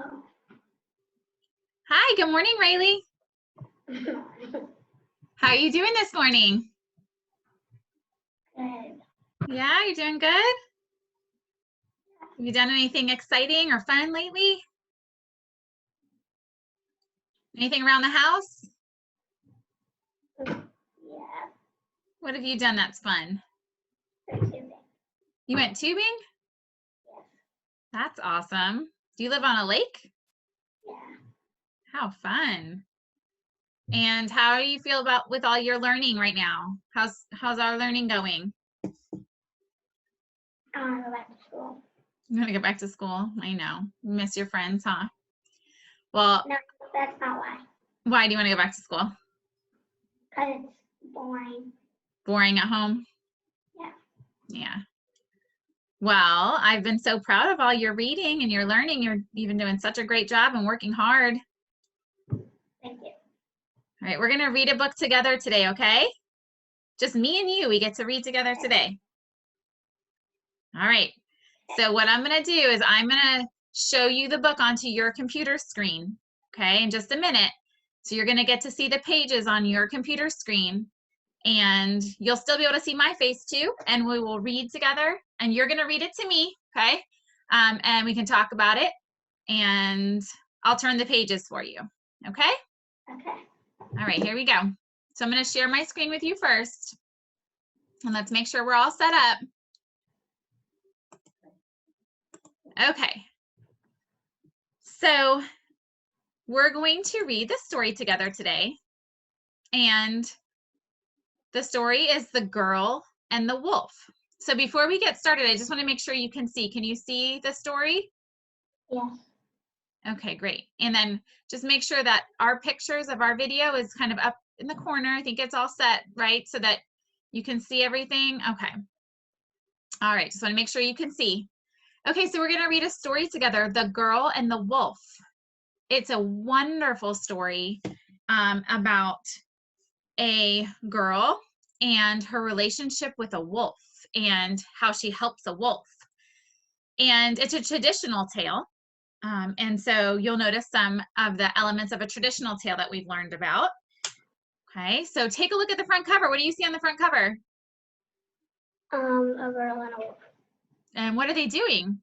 Oh. Hi, good morning, Rayleigh. How are you doing this morning? Good. Yeah, you're doing good? Have you done anything exciting or fun lately? Anything around the house? Yeah. What have you done that's fun? Tubing. You went tubing? Yes. That's awesome. Do you live on a lake? Yeah. How fun. And how do you feel about with all your learning right now? How's our learning going? I want to go back to school. You want to go back to school? I know. You miss your friends, huh? Well, No, that's not why. why do you want to go back to school? Because it's boring. Boring at home? Yeah. Yeah. Well, I've been so proud of all your reading and your learning. You've been doing such a great job and working hard. Thank you. All right, we're going to read a book together today, okay? Just me and you, we get to read together today. All right. So what I'm going to do is I'm going to show you the book onto your computer screen, okay, in just a minute. So you're going to get to see the pages on your computer screen, and you'll still be able to see my face too, and we will read together, and you're going to read it to me, okay? And we can talk about it, and I'll turn the pages for you, okay? Okay. All right, here we go. So I'm going to share my screen with you first, and let's make sure we're all set up. Okay. So we're going to read the story together today, and the story is The Girl and the Wolf. So before we get started, I just want to make sure you can see. Can you see the story? Yes. Okay, great. And then just make sure that our pictures of our video is kind of up in the corner. I think it's all set, right? So that you can see everything. Okay. All right, just want to make sure you can see. Okay, so we're going to read a story together, The Girl and the Wolf. It's a wonderful story about a girl and her relationship with a wolf and how she helps a wolf. And it's a traditional tale. And so you'll notice some of the elements of a traditional tale that we've learned about. Okay, so take a look at the front cover. What do you see on the front cover? A girl and a wolf. And what are they doing?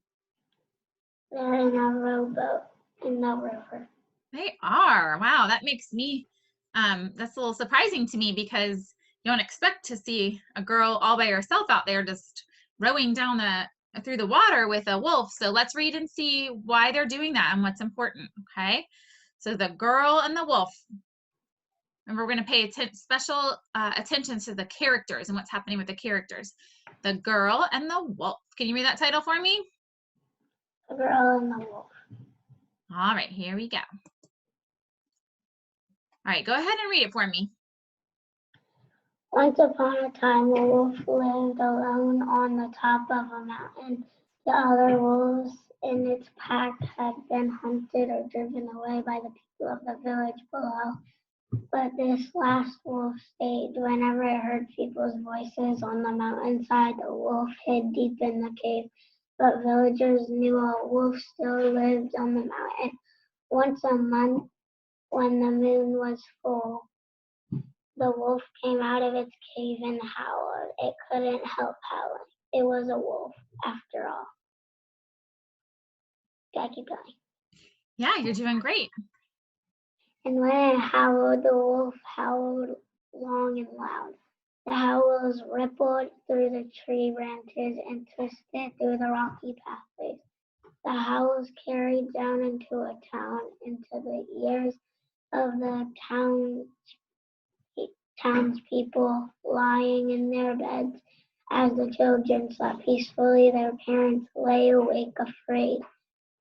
They're in a rowboat in the river. They are. Wow, that makes me, that's a little surprising to me because you don't expect to see a girl all by herself out there just rowing down through the water with a wolf. So let's read and see why they're doing that and what's important, okay? So The Girl and the Wolf. Remember, we're going to pay special attention to the characters and what's happening with the characters. The Girl and the Wolf. Can you read that title for me? A girl and the wolf. All right, here we go. All right, go ahead and read it for me. Once upon a time, a wolf lived alone on the top of a mountain. The other wolves in its pack had been hunted or driven away by the people of the village below. But this last wolf stayed. Whenever it heard people's voices on the mountainside, the wolf hid deep in the cave. But villagers knew a wolf still lived on the mountain. Once a month, when the moon was full, the wolf came out of its cave and howled. It couldn't help howling. It was a wolf, after all. Gotta keep going. Yeah, you're doing great. And when it howled, the wolf howled long and loud. The howls rippled through the tree branches and twisted through the rocky pathways. The howls carried down into a town, into the ears of the townspeople lying in their beds. As the children slept peacefully, their parents lay awake afraid.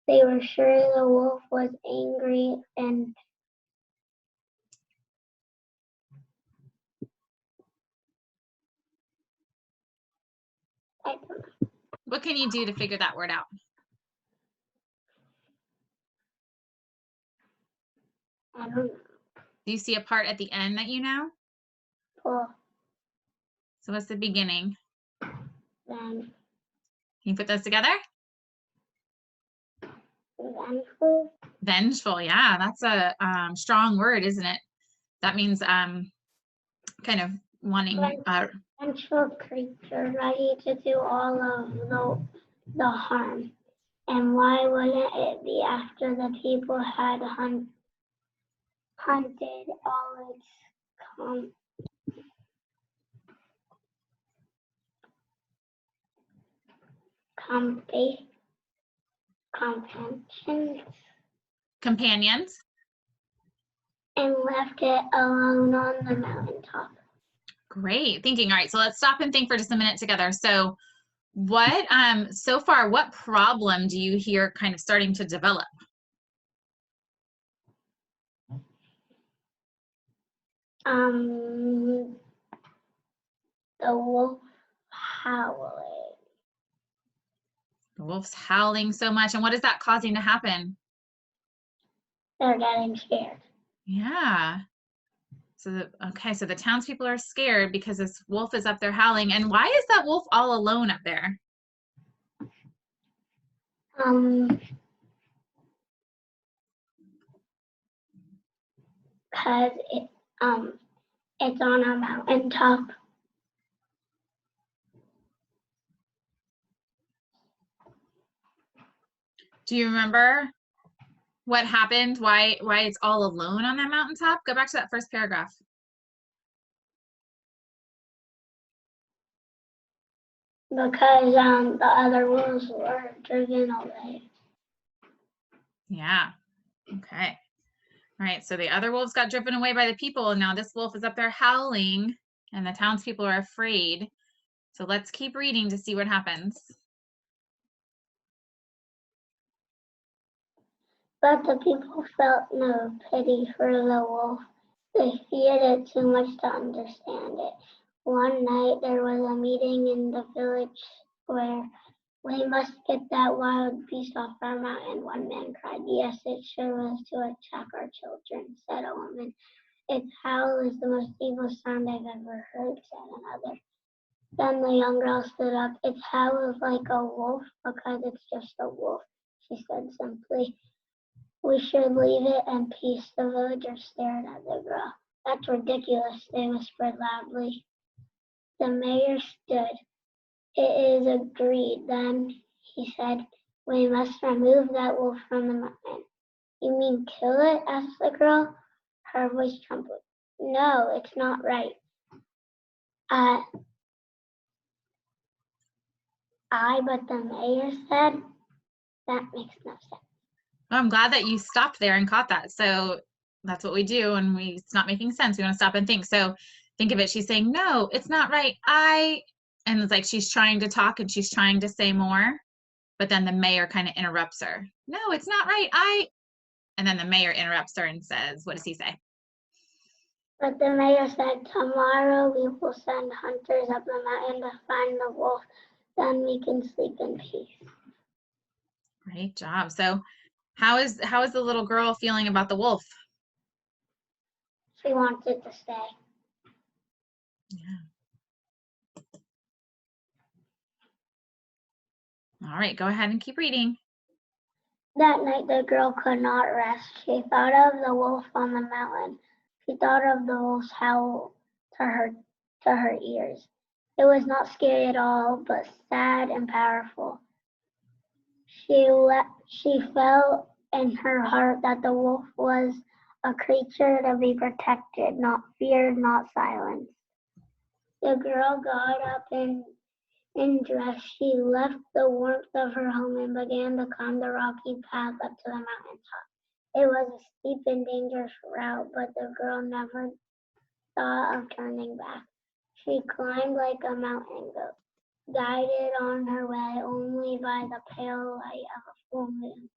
They were sure the wolf was angry and I don't know. What can you do to figure that word out? I don't know. Do you see a part at the end that you know? Pull. So what's the beginning? Then Can you put those together? vengeful. Vengeful, yeah, that's a strong word, isn't it? That means kind of wanting. Vengeful creature ready to do all of the harm. And why wouldn't it be after the people had hunted all its companions and left it alone on the mountaintop? Great thinking. All right, so let's stop and think for just a minute together. So what so far, what problem do you hear kind of starting to develop? The wolf howling. The wolf's howling so much, and what is that causing to happen? They're getting scared. Yeah. So so the townspeople are scared because this wolf is up there howling. And why is that wolf all alone up there? Because it's on a mountaintop. Do you remember what happened? Why it's all alone on that mountaintop? Go back to that first paragraph. Because the other wolves were driven away. Yeah. Okay. All right. So the other wolves got driven away by the people, and now this wolf is up there howling, and the townspeople are afraid. So let's keep reading to see what happens. But the people felt no pity for the wolf. They feared it too much to understand it. One night there was a meeting in the village where we must get that wild beast off our mountain, one man cried. Yes, it sure was to attack our children, said a woman. Its howl is the most evil sound I've ever heard, said another. Then the young girl stood up. Its howl is like a wolf because it's just a wolf, she said simply. We should leave it in peace. The villagers stared at the girl. That's ridiculous, they whispered loudly. The mayor stood. It is agreed, then, he said. We must remove that wolf from the mountain. You mean kill it? Asked the girl. Her voice trembled. No, it's not right. But the mayor said, that makes no sense. Well, I'm glad that you stopped there and caught that. So that's what we do when it's not making sense. We want to stop and think. So think of it. She's saying, no, it's not right. And it's like she's trying to talk and she's trying to say more, but then the mayor kind of interrupts her. No, it's not right. And then the mayor interrupts her and says, what does he say? But the mayor said, tomorrow we will send hunters up the mountain to find the wolf. Then we can sleep in peace. Great job. So how is the little girl feeling about the wolf? She wants it to stay. Yeah. All right, go ahead and keep reading. That night the girl could not rest. She thought of the wolf on the mountain. She thought of the wolf's howl to her ears. It was not scary at all, but sad and powerful. She felt in her heart that the wolf was a creature to be protected, not feared, not silenced. The girl got up and dressed. She left the warmth of her home and began to climb the rocky path up to the mountaintop. It was a steep and dangerous route, but the girl never thought of turning back. She climbed like a mountain goat, guided on her way only by the pale light of a full moon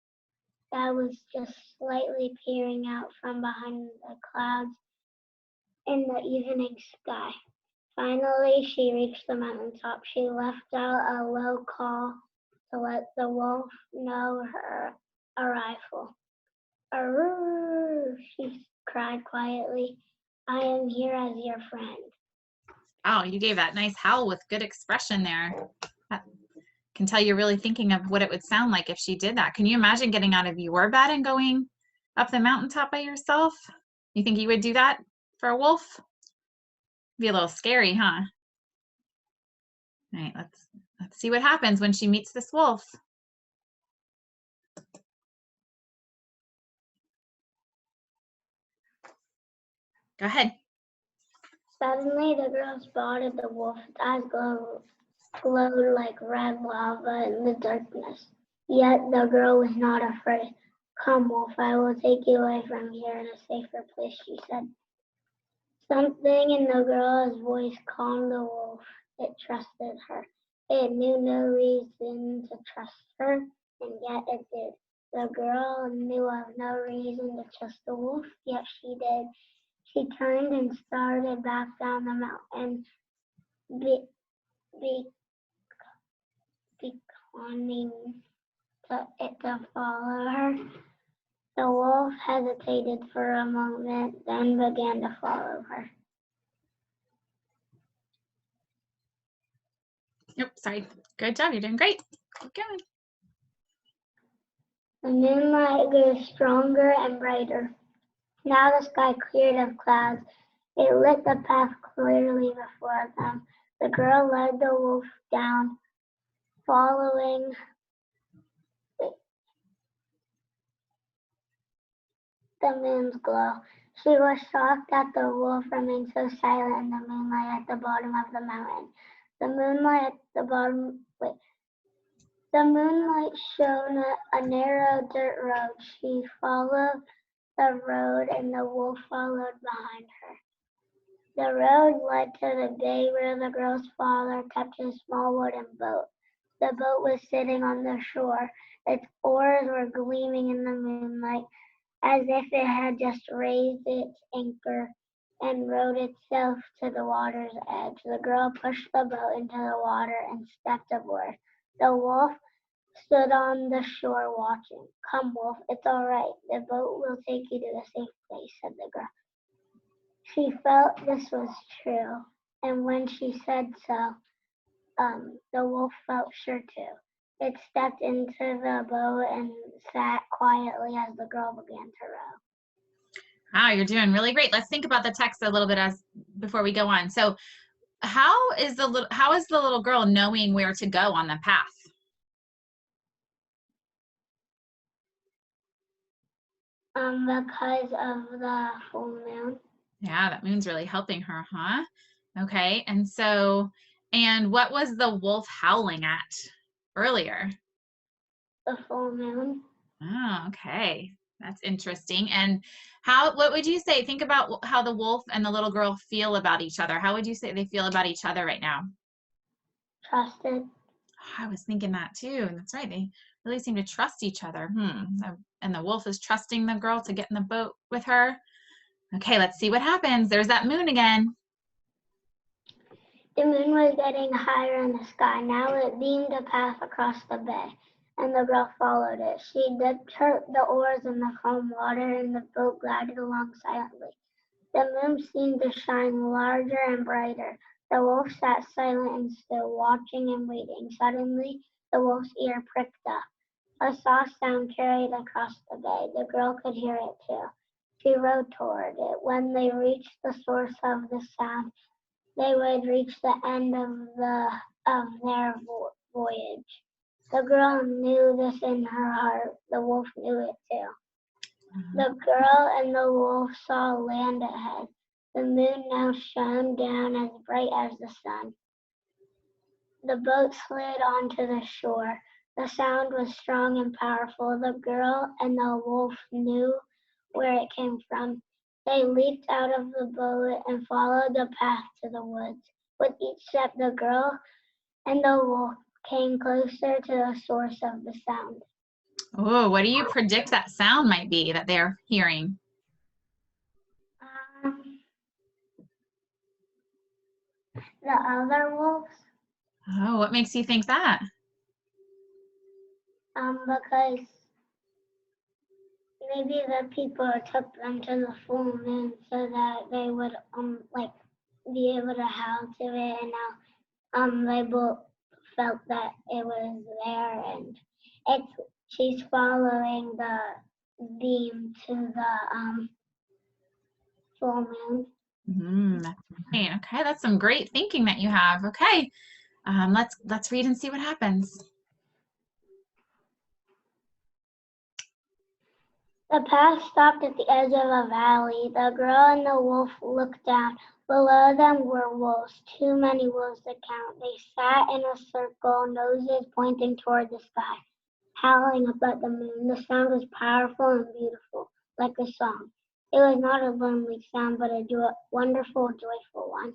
that was just slightly peering out from behind the clouds in the evening sky. Finally, she reached the mountaintop. She left out a low call to let the wolf know her arrival. Arrrr, she cried quietly. I am here as your friend. Oh, you gave that nice howl with good expression there. I can tell you're really thinking of what it would sound like if she did that. Can you imagine getting out of your bed and going up the mountaintop by yourself? You think you would do that for a wolf? Be a little scary, huh? All right, let's see what happens when she meets this wolf. Go ahead. Suddenly, the girl spotted the wolf. Its eyes glowed like red lava in the darkness. Yet the girl was not afraid. Come, wolf, I will take you away from here in a safer place, she said. Something in the girl's voice calmed the wolf. It trusted her. It knew no reason to trust her, and yet it did. The girl knew of no reason to trust the wolf, yet she did. She turned and started back down the mountain, beckoning it to follow her. The wolf hesitated for a moment, then began to follow her. Yep, sorry. Good job. You're doing great. Keep going. The moonlight grew stronger and brighter. Now the sky cleared of clouds. It lit the path clearly before them. The girl led the wolf down, following the moon's glow. She was shocked that the wolf remained so silent in the moonlight at the bottom of the mountain. The moonlight shone a narrow dirt road. She followed the road and the wolf followed behind her. The road led to the bay where the girl's father kept his small wooden boat. The boat was sitting on the shore. Its oars were gleaming in the moonlight, as if it had just raised its anchor and rowed itself to the water's edge. The girl pushed the boat into the water and stepped aboard. The wolf stood on the shore watching. Come, wolf, it's all right. The boat will take you to a safe place, said the girl. She felt this was true, and when she said so, the wolf felt sure too. It stepped into the boat and sat quietly as the girl began to row. Wow, you're doing really great. Let's think about the text a little bit before we go on. So, how is the little girl knowing where to go on the path? Because of the full moon. Yeah, that moon's really helping her, huh? Okay, and what was the wolf howling at earlier? The full moon. Oh, okay. That's interesting. And what would you say? Think about how the wolf and the little girl feel about each other. How would you say they feel about each other right now? Trusted. I was thinking that too. That's right. They really seem to trust each other. And the wolf is trusting the girl to get in the boat with her. Okay, let's see what happens. There's that moon again. The moon was getting higher in the sky. Now it beamed a path across the bay, and the girl followed it. She dipped the oars in the calm water, and the boat glided along silently. The moon seemed to shine larger and brighter. The wolf sat silent and still, watching and waiting. Suddenly, the wolf's ear pricked up. A soft sound carried across the bay. The girl could hear it too. She rowed toward it. When they reached the source of the sound, they would reach the end of their voyage. The girl knew this in her heart. The wolf knew it too. The girl and the wolf saw land ahead. The moon now shone down as bright as the sun. The boat slid onto the shore. The sound was strong and powerful. The girl and the wolf knew where it came from. They leaped out of the boat and followed the path to the woods. With each step, the girl and the wolf came closer to the source of the sound. Oh, what do you predict that sound might be that they're hearing? The other wolves. Oh, what makes you think that? Because maybe the people took them to the full moon so that they would be able to howl to it, and now they both felt that it was there, and she's following beam to the full moon. That's great. Okay, that's some great thinking that you have. Okay, let's read and see what happens. The path stopped at the edge of a valley. The girl and the wolf looked down. Below them were wolves, too many wolves to count. They sat in a circle, noses pointing toward the sky, howling up at the moon. The sound was powerful and beautiful, like a song. It was not a lonely sound, but a wonderful, joyful one.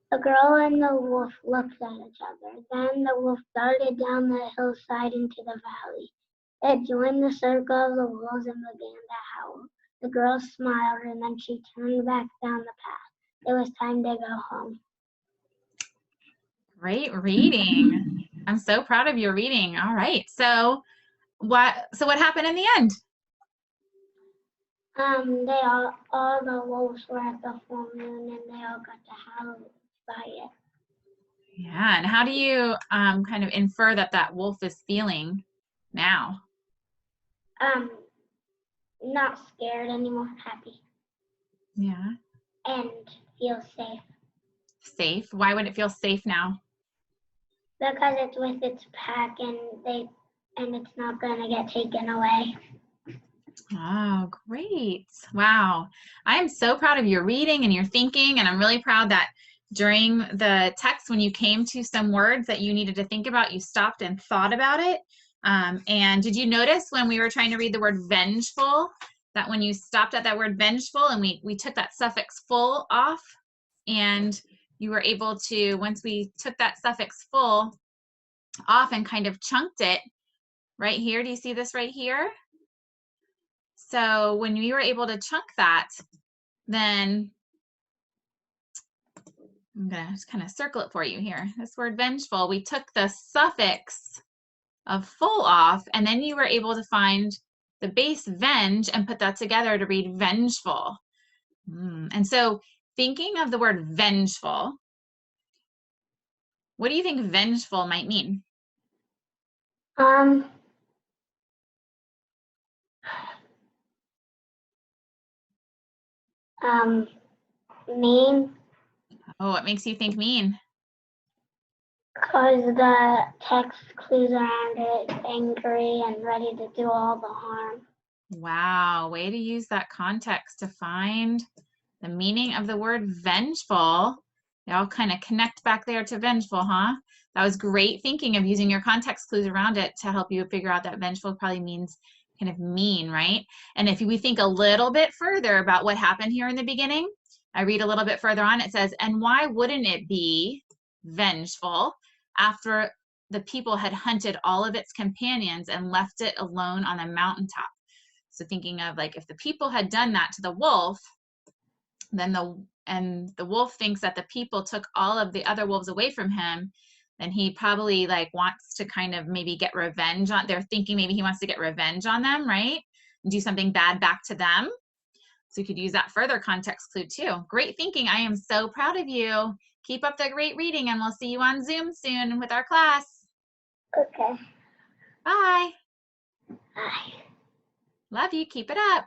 The girl and the wolf looked at each other. Then the wolf darted down the hillside into the valley. It joined the circle of the wolves and began to howl. The girl smiled and then she turned back down the path. It was time to go home. Great reading. I'm so proud of your reading. All right. So what happened in the end? All the wolves were at the full moon and they all got to howl by it. Yeah, and how do you kind of infer that wolf is feeling now? Not scared anymore, happy. Yeah. And feel safe. Safe? Why would it feel safe now? Because it's with its pack and it's not gonna get taken away. Oh, great. Wow. I am so proud of your reading and your thinking, and I'm really proud that during the text, when you came to some words that you needed to think about, you stopped and thought about it. And did you notice when we were trying to read the word vengeful, that when you stopped at that word vengeful and we took that suffix full off, and you were able to, once we took that suffix full off and kind of chunked it right here, do you see this right here? So when we were able to chunk that, then I'm gonna just kind of circle it for you here. This word vengeful, we took the suffix of full off, and then you were able to find the base venge and put that together to read vengeful. And so thinking of the word vengeful, what do you think vengeful might mean? Mean. Oh, what makes you think mean? Because the text clues around it, angry and ready to do all the harm. Wow, way to use that context to find the meaning of the word vengeful. They all kind of connect back there to vengeful, huh? That was great thinking of using your context clues around it to help you figure out that vengeful probably means kind of mean, right? And if we think a little bit further about what happened here in the beginning, I read a little bit further on, it says, and why wouldn't it be vengeful after the people had hunted all of its companions and left it alone on the mountaintop? So thinking of like, if the people had done that to the wolf, then the wolf thinks that the people took all of the other wolves away from him, then he probably like wants to kind of maybe get revenge on, they're thinking maybe he wants to get revenge on them, right? And do something bad back to them. So you could use that further context clue too. Great thinking. I am so proud of you. Keep up the great reading, and we'll see you on Zoom soon with our class. Okay. Bye. Bye. Love you. Keep it up.